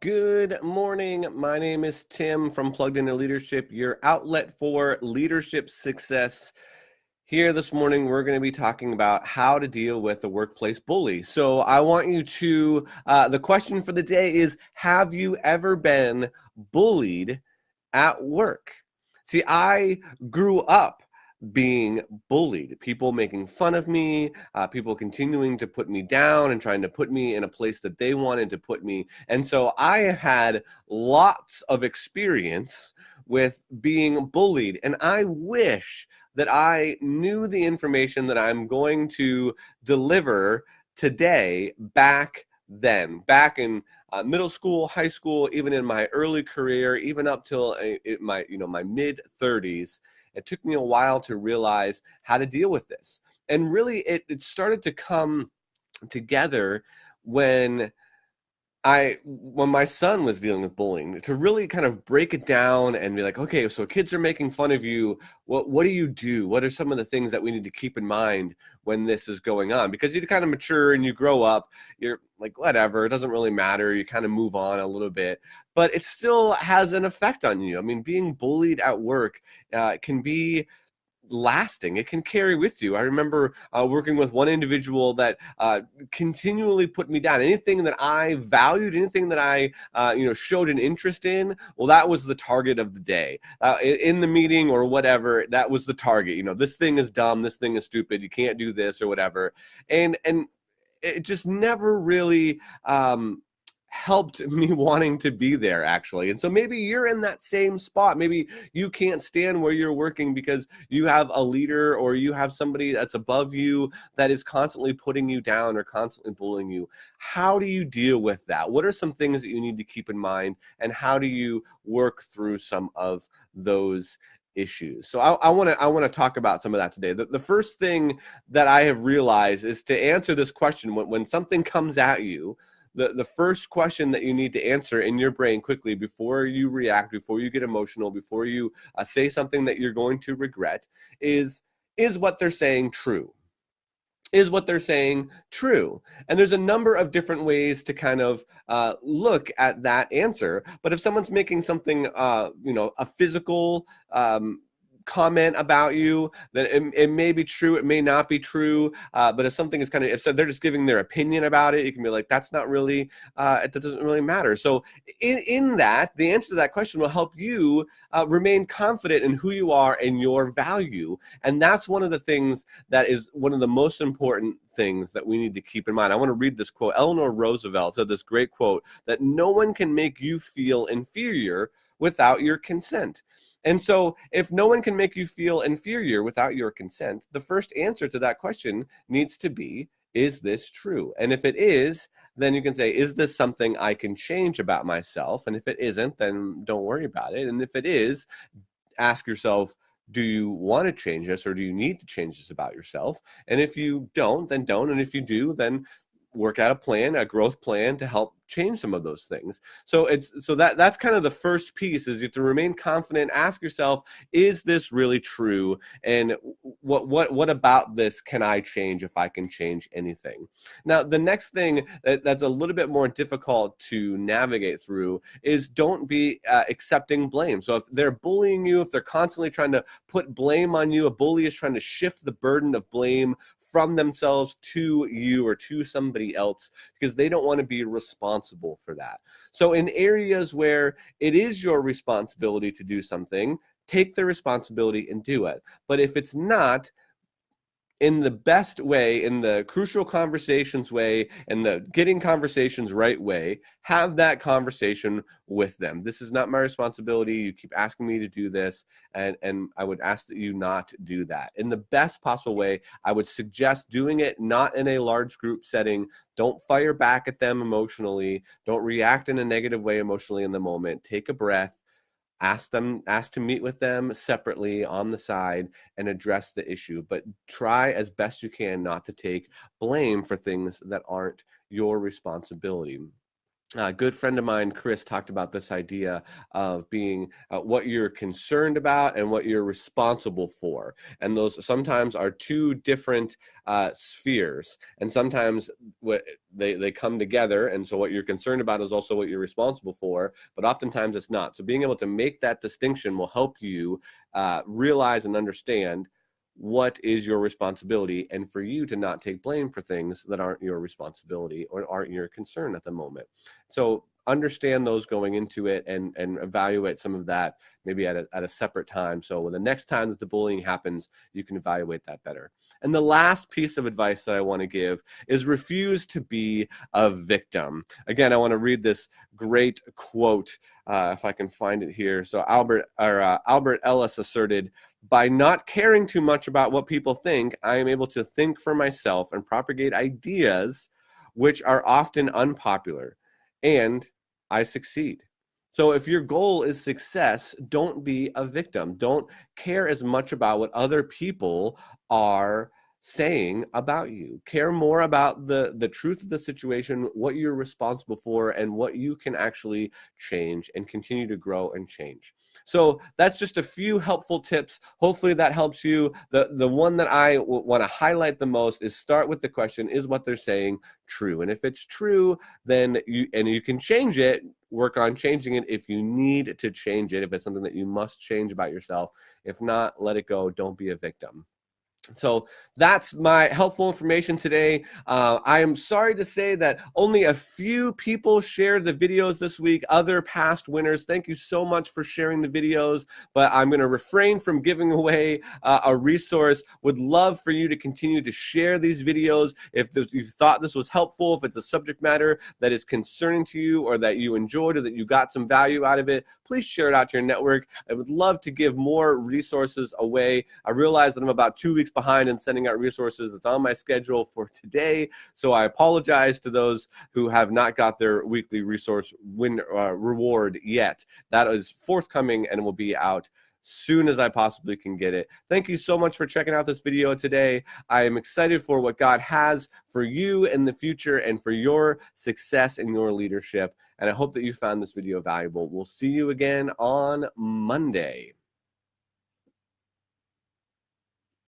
Good morning. My name is Tim from Plugged Into Leadership, your outlet for leadership success. Here this morning, we're going to be talking about how to deal with the workplace bully. So I want you to, the question for the day is, have you ever been bullied at work? See, I grew up being bullied, people making fun of me, people continuing to put me down and trying to put me in a place that they wanted to put me. And so I had lots of experience with being bullied. And I wish that I knew the information that I'm going to deliver today back then, back in middle school, high school, even in my early career, even up till my mid 30s. It took me a while to realize how to deal with this. And really, it started to come together when when my son was dealing with bullying, to really kind of break it down and be like, okay, so kids are making fun of you. What do you do? What are some of the things that we need to keep in mind when this is going on? Because you kind of mature and you grow up, you're like, whatever, it doesn't really matter. You kind of move on a little bit, but it still has an effect on you. I mean, being bullied at work can be lasting. It can carry with you. I remember working with one individual that continually put me down. Anything that I valued, anything that I showed an interest in, well, that was the target of the day. In the meeting or whatever, that was the target. This thing is dumb, this thing is stupid, you can't do this or whatever. And it just never really helped me wanting to be there, actually. And so maybe you're in that same spot. Maybe you can't stand where you're working because you have a leader or you have somebody that's above you that is constantly putting you down or constantly bullying you. How do you deal with that? What are some things that you need to keep in mind, and how do you work through some of those issues? So I want to talk about some of that today. The first thing that I have realized is to answer this question when something comes at you. The first question that you need to answer in your brain quickly before you react, before you get emotional, before you say something that you're going to regret is what they're saying true? Is what they're saying true? And there's a number of different ways to kind of look at that answer. But if someone's making something, a physical comment about you, then it may be true, it may not be true. But if something is if they're just giving their opinion about it, you can be like, that's not really, that doesn't really matter. So in that, the answer to that question will help you remain confident in who you are and your value. And that's one of the things that is one of the most important things that we need to keep in mind. I want to read this quote. Eleanor Roosevelt said this great quote, that no one can make you feel inferior without your consent. And so if no one can make you feel inferior without your consent, the first answer to that question needs to be, is this true? And if it is, then you can say, is this something I can change about myself? And if it isn't, then don't worry about it. And if it is, ask yourself, do you want to change this, or do you need to change this about yourself? And if you don't, then don't. And if you do, then work out a plan, a growth plan to help change some of those things. So that's kind of the first piece, is you have to remain confident. Ask yourself, is this really true? And what about this can I change, if I can change anything? Now, the next thing that's a little bit more difficult to navigate through is, don't be accepting blame. So if they're bullying you, if they're constantly trying to put blame on you, a bully is trying to shift the burden of blame from themselves to you or to somebody else, because they don't want to be responsible for that. So in areas where it is your responsibility to do something, take the responsibility and do it. But if it's not, in the best way, in the crucial conversations way, and the getting conversations right way, have that conversation with them. This is not my responsibility. You keep asking me to do this, and I would ask that you not do that. In the best possible way, I would suggest doing it not in a large group setting. Don't fire back at them emotionally. Don't react in a negative way emotionally in the moment. Take a breath. Ask to meet with them separately on the side and address the issue, but try as best you can not to take blame for things that aren't your responsibility. A good friend of mine, Chris, talked about this idea of being what you're concerned about and what you're responsible for. And those sometimes are two different spheres. And sometimes they come together. And so what you're concerned about is also what you're responsible for, but oftentimes it's not. So being able to make that distinction will help you realize and understand what is your responsibility, and for you to not take blame for things that aren't your responsibility or aren't your concern at the moment. So understand those going into it, and evaluate some of that maybe at a separate time. So when the next time that the bullying happens, you can evaluate that better. And the last piece of advice that I want to give is refuse to be a victim. Again, I want to read this great quote, if I can find it here. So Albert Ellis asserted, "By not caring too much about what people think, I am able to think for myself and propagate ideas which are often unpopular, and I succeed." So if your goal is success, don't be a victim. Don't care as much about what other people are saying about you. Care more about the truth of the situation, what you're responsible for, and what you can actually change and continue to grow and change. So that's just a few helpful tips. Hopefully that helps you. The one that I want to highlight the most is start with the question, is what they're saying true? And if it's true, then you can change it, work on changing it if you need to change it, if it's something that you must change about yourself. If not, let it go. Don't be a victim. So that's my helpful information today. I am sorry to say that only a few people shared the videos this week. Other past winners, thank you so much for sharing the videos, but I'm going to refrain from giving away a resource. Would love for you to continue to share these videos. If you thought this was helpful, if it's a subject matter that is concerning to you, or that you enjoyed, or that you got some value out of it, please share it out to your network. I would love to give more resources away. I realize that I'm about 2 weeks behind in sending out resources. It's on my schedule for today, so I apologize to those who have not got their weekly resource reward yet. That is forthcoming and will be out soon as I possibly can get it. Thank you so much for checking out this video today. I am excited for what God has for you in the future and for your success in your leadership, and I hope that you found this video valuable. We'll see you again on Monday.